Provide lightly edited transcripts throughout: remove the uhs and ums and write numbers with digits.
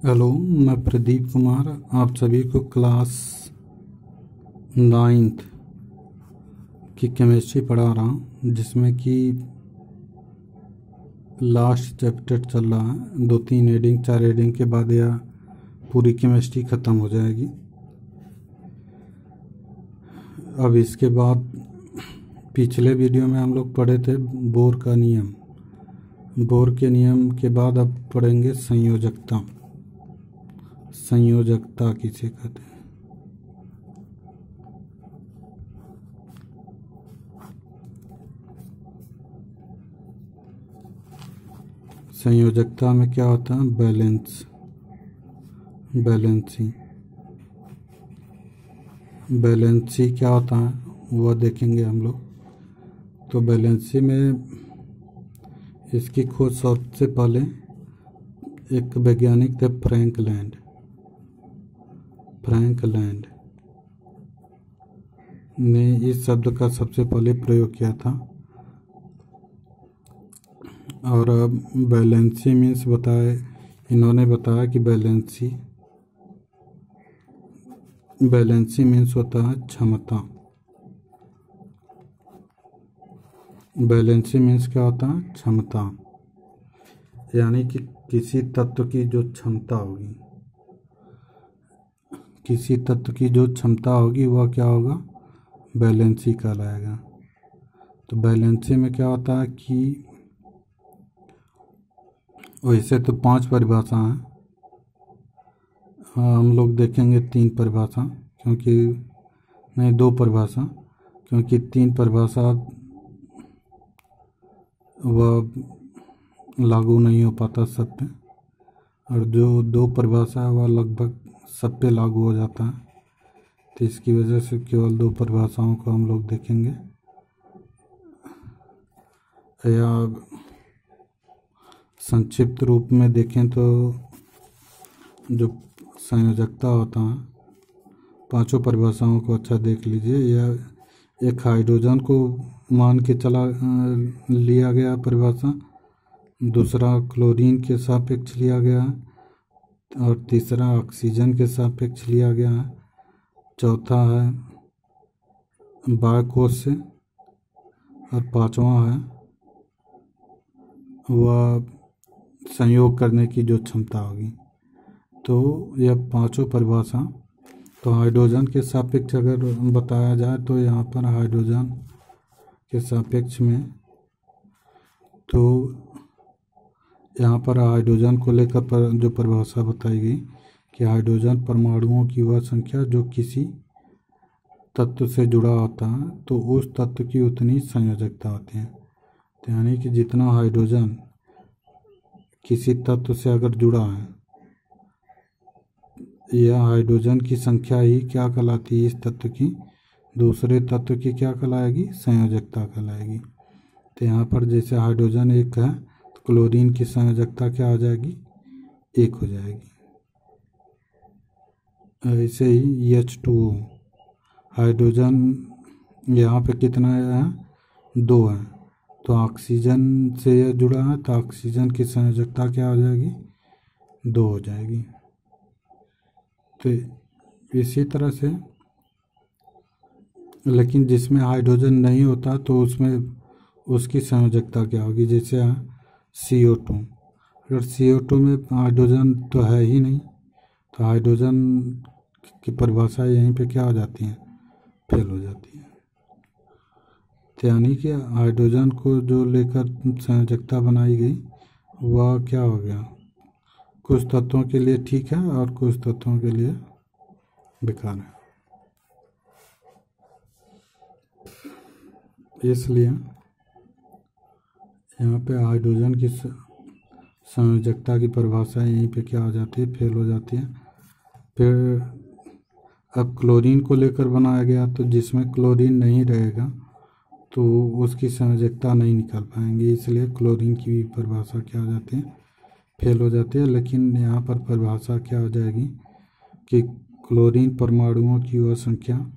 Hello, मैं प्रदीप कुमार आप सभी को क्लास 9th की केमिस्ट्री पढ़ा रहा हूँ, जिसमें कि लास्ट चैप्टर चल रहा है। 2-3 रीडिंग 4 रीडिंग के बाद यह पूरी केमिस्ट्री ख़त्म हो जाएगी। अब इसके बाद पिछले वीडियो में हम लोग पढ़े थे बोर का नियम। बोर के नियम के बाद अब पढ़ेंगे संयोजकता। संयोजकता किसे कहते हैं? संयोजकता में क्या होता है? बैलेंसी क्या होता है वह देखेंगे हम लोग। तो बैलेंसी में इसकी खोज सबसे पहले एक वैज्ञानिक थे फ्रैंक लैंड ने इस शब्द का सबसे पहले प्रयोग किया था। और बैलेंसी मीन्स इन्होंने बताया कि बैलेंसी मीन्स होता है क्षमता। बैलेंसी मीन्स क्या होता है? क्षमता, यानी कि किसी तत्व की जो क्षमता होगी वह क्या होगा? बैलेंसी कहलाएगा। तो बैलेंसी में क्या होता है कि वैसे तो 5 परिभाषा हैं, हम लोग देखेंगे 3 परिभाषा, क्योंकि नहीं 2 परिभाषा, क्योंकि 3 परिभाषा वह लागू नहीं हो पाता सब पे, और जो 2 परिभाषा है वह लगभग सब पे लागू हो जाता है। तो इसकी वजह से केवल 2 परिभाषाओं को हम लोग देखेंगे। या संक्षिप्त रूप में देखें तो जो संयोजकता होता है, 5 परिभाषाओं को अच्छा देख लीजिए। यह एक हाइड्रोजन को मान के लिया गया परिभाषा, दूसरा क्लोरीन के सापेक्ष लिया गया है, और तीसरा ऑक्सीजन के सापेक्ष लिया गया है, चौथा है बायोकोष से, और 5वां है वह संयोग करने की जो क्षमता होगी। तो यह 5 परिभाषा, तो हाइड्रोजन के सापेक्ष अगर बताया जाए तो यहाँ पर हाइड्रोजन के सापेक्ष में, तो यहाँ पर हाइड्रोजन को लेकर जो परिभाषा बताई गई कि हाइड्रोजन परमाणुओं की वह संख्या जो किसी तत्व से जुड़ा होता है, तो उस तत्व की उतनी संयोजकता होती है। तो यानी कि जितना हाइड्रोजन किसी तत्व से अगर जुड़ा है, यह हाइड्रोजन की संख्या ही क्या कहलाती है? इस तत्व की दूसरे तत्व की क्या कहलाएगी? संयोजकता कहलाएगी। तो यहाँ पर जैसे हाइड्रोजन 1 है तो क्लोरीन की संयोजकता क्या हो जाएगी? 1 हो जाएगी। ऐसे ही H2O, हाइड्रोजन यहाँ पे कितना है? 2 है। तो ऑक्सीजन से यह जुड़ा है तो ऑक्सीजन की संयोजकता क्या हो जाएगी? 2 हो जाएगी। तो इसी तरह से, लेकिन जिसमें हाइड्रोजन नहीं होता तो उसमें उसकी संयोजकता क्या होगी? जैसे CO2, अगर CO2 में हाइड्रोजन तो है ही नहीं, तो हाइड्रोजन की परिभाषा यहीं पे क्या हो जाती है? फेल हो जाती है। तो यानी कि हाइड्रोजन को जो लेकर संयोजकता बनाई गई वह क्या हो गया? कुछ तत्वों के लिए ठीक है और कुछ तत्वों के लिए बेकार है। इसलिए यहाँ पे हाइड्रोजन की संयोजकता की परिभाषा यहीं पे क्या हो जाती है? फेल हो जाती है। फिर अब क्लोरीन को लेकर बनाया गया, तो जिसमें क्लोरीन नहीं रहेगा तो उसकी संयोजकता नहीं निकाल पाएंगे, इसलिए क्लोरीन की भी परिभाषा क्या हो जाती है? फेल हो जाती है। लेकिन यहाँ पर परिभाषा क्या हो जाएगी कि क्लोरीन परमाणुओं की वह संख्या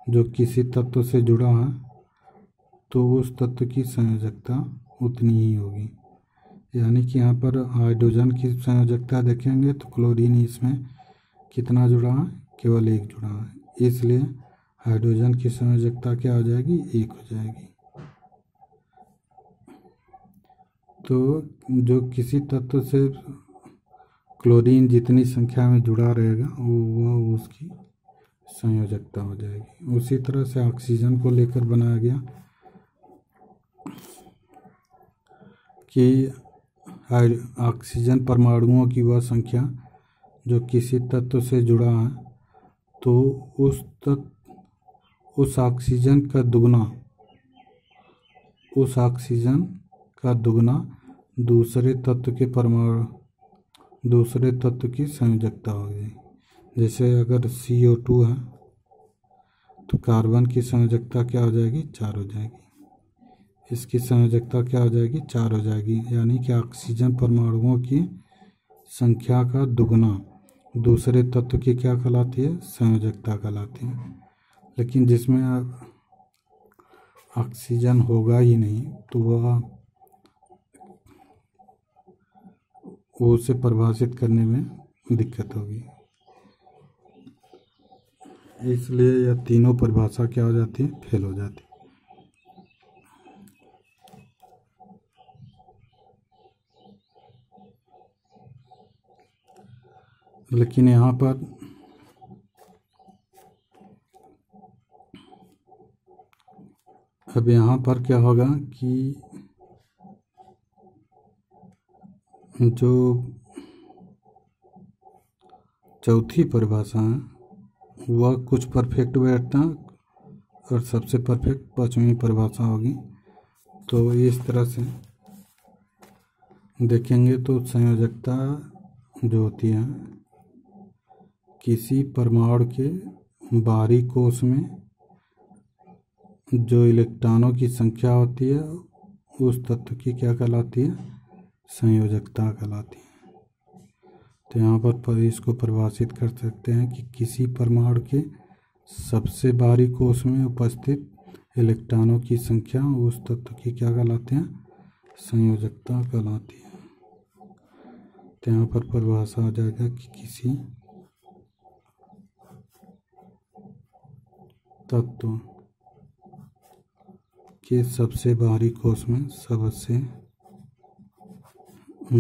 जो किसी तत्व से जुड़ा है, तो उस तत्व की संयोजकता उतनी ही होगी। यानी कि यहाँ पर हाइड्रोजन की संयोजकता देखेंगे तो क्लोरीन इसमें कितना जुड़ा है, केवल एक जुड़ा है, इसलिए हाइड्रोजन की संयोजकता क्या हो जाएगी, एक हो जाएगी। तो जो किसी तत्व से क्लोरीन जितनी संख्या में जुड़ा रहेगा वो उसकी संयोजकता हो जाएगी। उसी तरह से ऑक्सीजन को लेकर बनाया गया कि ऑक्सीजन परमाणुओं की वह संख्या जो किसी तत्व से जुड़ा है तो उस ऑक्सीजन का दुगना दूसरे तत्व की संयोजकता होगी। जैसे अगर CO2 है तो कार्बन की संयोजकता क्या हो जाएगी, 4 हो जाएगी। इसकी संयोजकता क्या हो जाएगी, 4 हो जाएगी। यानी कि ऑक्सीजन परमाणुओं की संख्या का दुगना दूसरे तत्व की क्या कहलाती है, संयोजकता कहलाती है। लेकिन जिसमें ऑक्सीजन होगा ही नहीं तो वह उसे परिभाषित करने में दिक्कत होगी। इसलिए यह तीनों परिभाषा क्या हो जाती है, फेल हो जाती है। लेकिन यहाँ पर अब यहाँ पर क्या होगा कि जो चौथी परिभाषा है वह कुछ परफेक्ट बैठता और सबसे परफेक्ट पांचवी परिभाषा होगी। तो इस तरह से देखेंगे तो संयोजकता जो होती है किसी परमाणु के बाहरी कोश में जो इलेक्ट्रॉनों की संख्या होती है उस तत्व की क्या कहलाती है, संयोजकता कहलाती है। तो यहाँ पर इसको परिभाषित कर सकते हैं कि किसी परमाणु के सबसे बाहरी कोश में उपस्थित इलेक्ट्रॉनों की संख्या उस तत्व की क्या कहलाती है, संयोजकता कहलाती है। तो यहाँ पर परिभाषा आ जाएगा कि किसी तत्व के सबसे बाहरी कोश में सबसे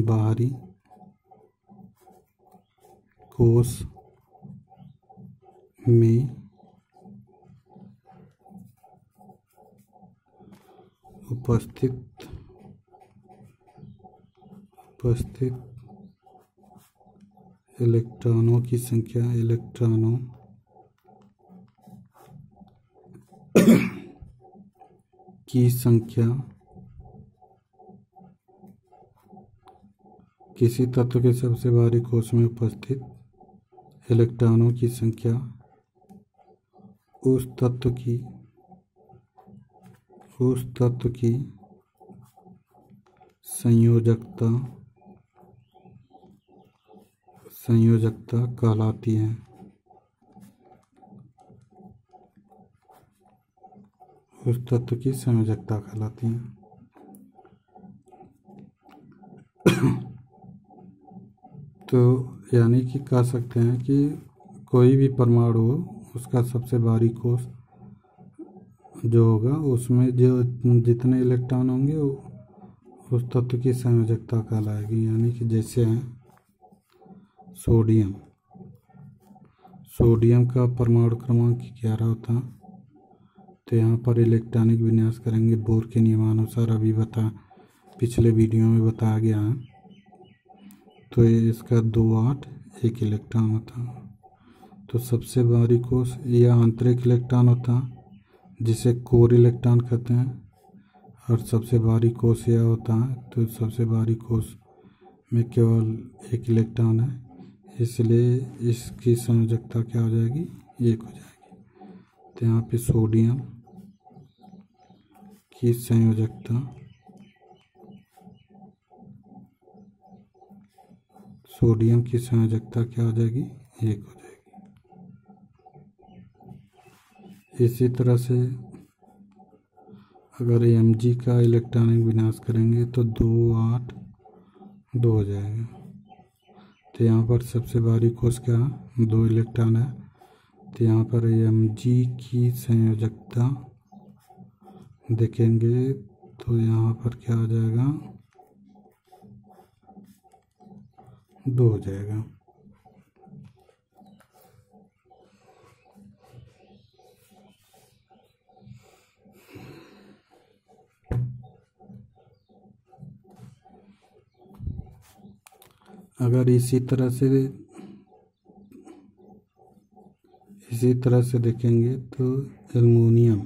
बाहरी कोश में उपस्थित इलेक्ट्रॉनों की संख्या किसी तत्व के सबसे बाहरी कोश में उपस्थित इलेक्ट्रॉनों की संख्या उस तत्व की संयोजकता कहलाती है। उस तत्व की संयोजकता कहलाती है। तो यानी कि कह सकते हैं कि कोई भी परमाणु हो उसका सबसे बाहरी कोश जो होगा उसमें जो जितने इलेक्ट्रॉन होंगे उस तत्व की संयोजकता कहलाएगी। यानी कि जैसे है सोडियम का परमाणु क्रमांक 11 होता है। तो यहाँ पर इलेक्ट्रॉनिक विन्यास करेंगे बोर के नियमानुसार, अभी पिछले वीडियो में बताया गया है। तो इसका 2 8 1 इलेक्ट्रॉन होता है। तो सबसे बाहरी कोश यह आंतरिक इलेक्ट्रॉन होता है जिसे कोर इलेक्ट्रॉन कहते हैं, और सबसे बाहरी कोश यह होता है। तो सबसे बाहरी कोश में केवल 1 इलेक्ट्रॉन है, इसलिए इसकी संयोजकता क्या हो जाएगी, 1 हो जाएगी। तो यहाँ पे सोडियम की संयोजकता क्या हो जाएगी, 1 हो जाएगी। इसी तरह से अगर Mg का इलेक्ट्रॉनिक विन्यास करेंगे तो 2 8 2 हो जाएगा। तो यहाँ पर सबसे भारी कोष क्या है, 2 इलेक्ट्रॉन है। तो यहाँ पर Mg की संयोजकता देखेंगे तो यहाँ पर क्या आ जाएगा, 2 हो जाएगा। अगर इसी तरह से देखेंगे तो एल्युमिनियम,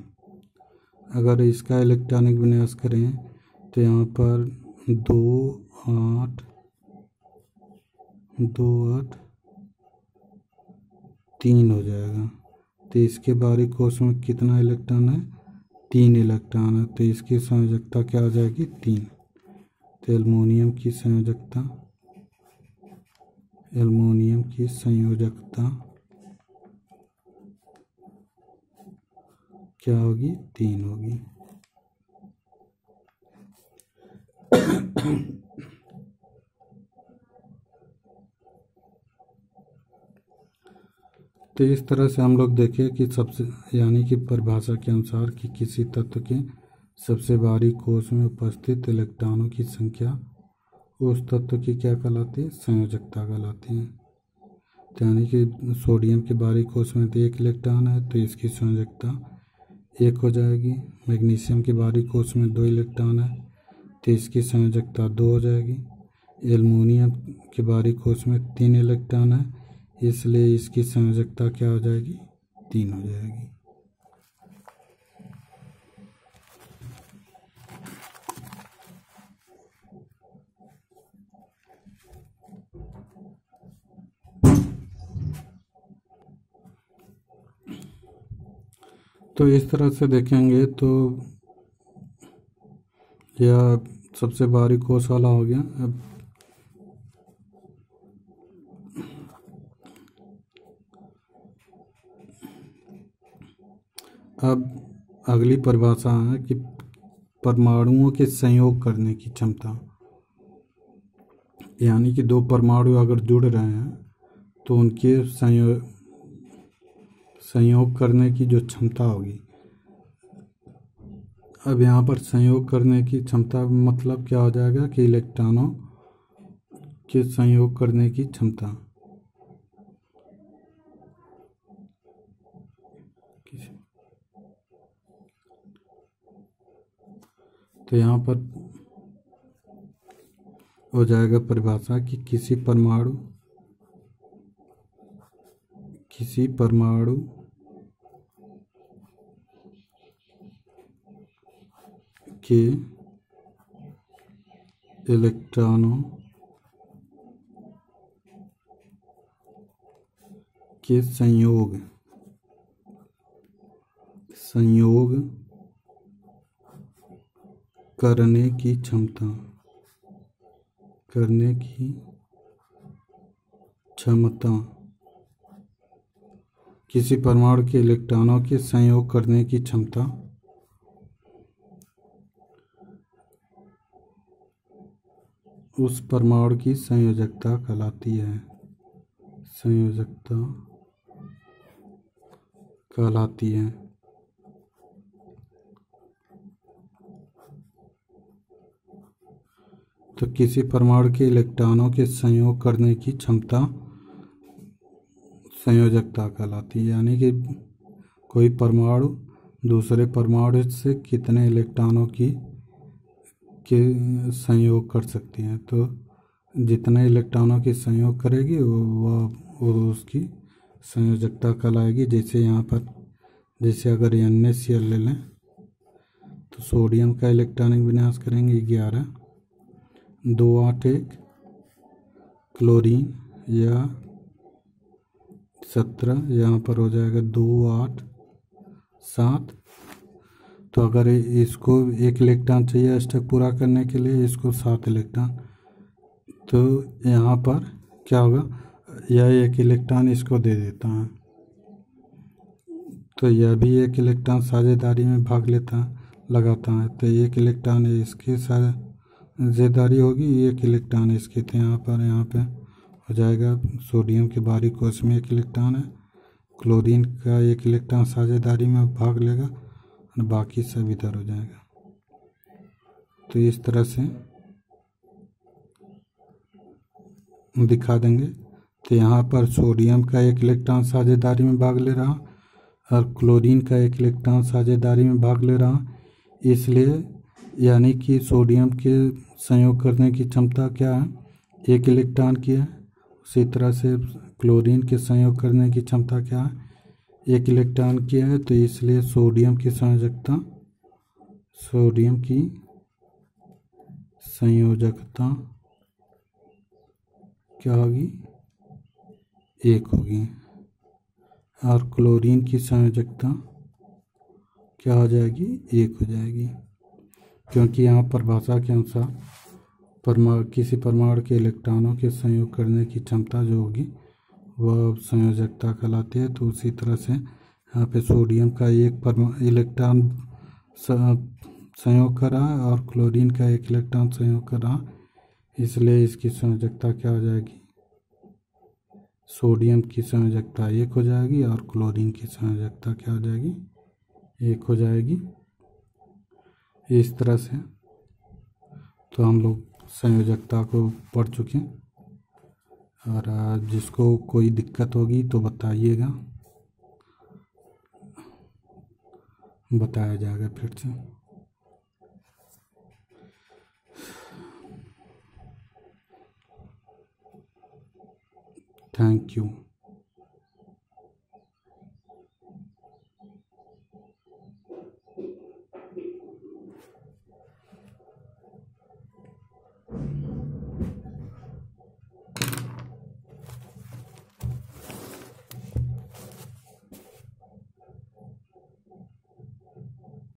अगर इसका इलेक्ट्रॉनिक विन्यास करें तो यहाँ पर 2 8 2 8 3 हो जाएगा। तो इसके बाहरी कोष में कितना इलेक्ट्रॉन है, 3 इलेक्ट्रॉन है। तो इसकी संयोजकता क्या हो जाएगी, 3। तो एल्युमिनियम की संयोजकता क्या होगी, 3 होगी। तो इस तरह से हम लोग देखें कि सबसे यानी कि परिभाषा के अनुसार कि किसी तत्व के सबसे भारी कोष में उपस्थित इलेक्ट्रॉनों की संख्या उस तत्व की क्या कहलाती है, संयोजकता कहलाती है। यानी कि सोडियम के भारी कोष में तो 1 इलेक्ट्रॉन है तो इसकी संयोजकता 1 हो जाएगी। मैग्नीशियम के भारी कोष में 2 इलेक्ट्रॉन है तो इसकी संयोजकता 2 हो जाएगी। एल्युमिनियम के भारी कोष में 3 इलेक्ट्रॉन है, इसलिए इसकी संयोजकता क्या हो जाएगी, 3 हो जाएगी। तो इस तरह से देखेंगे तो यह सबसे भारी कोष वाला हो गया। अब अगली परिभाषा है कि परमाणुओं के संयोग करने की क्षमता, यानी कि 2 परमाणु अगर जुड़ रहे हैं तो उनके संयोग करने की जो क्षमता होगी। अब यहाँ पर संयोग करने की क्षमता मतलब क्या हो जाएगा कि इलेक्ट्रॉनों के संयोग करने की क्षमता। तो यहाँ पर हो जाएगा परिभाषा कि किसी परमाणु के इलेक्ट्रॉनों के संयोग करने की क्षमता किसी परमाणु के इलेक्ट्रॉनों के संयोग करने की क्षमता उस परमाणु की संयोजकता कहलाती है। तो किसी परमाणु के इलेक्ट्रॉनों के संयोग करने की क्षमता संयोजकता कहलाती है। यानी कि कोई परमाणु दूसरे परमाणु से कितने इलेक्ट्रॉनों के संयोग कर सकती है, तो जितने इलेक्ट्रॉनों के संयोग करेगी वो उसकी संयोजकता कहलाएगी। जैसे यहाँ पर अगर NaCl ले लें तो सोडियम का इलेक्ट्रॉनिक विन्यास करेंगे 11, 2 8 1, क्लोरीन या 17, यहाँ पर हो जाएगा 2 8 7। तो अगर इसको 1 इलेक्ट्रॉन चाहिए स्टेप पूरा करने के लिए, इसको 7 इलेक्ट्रॉन, तो यहाँ पर क्या होगा, यह 1 इलेक्ट्रॉन इसको दे देता है तो यह भी 1 इलेक्ट्रॉन साझेदारी में भाग लगाता है। तो 1 इलेक्ट्रॉन इसके साझेदारी होगी, एक इलेक्ट्रॉन इसके थे यहाँ पे हो जाएगा। सोडियम के बाहरी कोश में एक इलेक्ट्रॉन है, क्लोरीन का एक इलेक्ट्रॉन साझेदारी में भाग लेगा और बाकी सब इधर हो जाएगा। तो इस तरह से दिखा देंगे। तो यहाँ पर सोडियम का एक इलेक्ट्रॉन साझेदारी में भाग ले रहा और क्लोरीन का एक इलेक्ट्रॉन साझेदारी में भाग ले रहा, इसलिए यानी कि सोडियम के संयोग करने की क्षमता क्या है, एक इलेक्ट्रॉन की है। उसी तरह से क्लोरीन के संयोग करने की क्षमता क्या है, एक इलेक्ट्रॉन की है। तो इसलिए सोडियम की संयोजकता क्या होगी, एक होगी। और क्लोरीन की संयोजकता क्या हो जाएगी, एक हो जाएगी, क्योंकि यहाँ परिभाषा के अनुसार किसी परमाणु के इलेक्ट्रॉनों के संयोग करने की क्षमता जो होगी वह संयोजकता कहलाती है। तो उसी तरह से यहाँ पे सोडियम का एक इलेक्ट्रॉन संयोग कर रहा है और क्लोरीन का एक इलेक्ट्रॉन संयोग कर रहा, इसलिए इसकी संयोजकता क्या हो जाएगी, सोडियम की संयोजकता एक हो जाएगी और क्लोरीन की संयोजकता क्या हो जाएगी, एक हो जाएगी। इस तरह से तो हम लोग संयोजकता को पढ़ चुके हैं, और जिसको कोई दिक्कत होगी तो बताइएगा, बताया जाएगा फिर से। Thank you.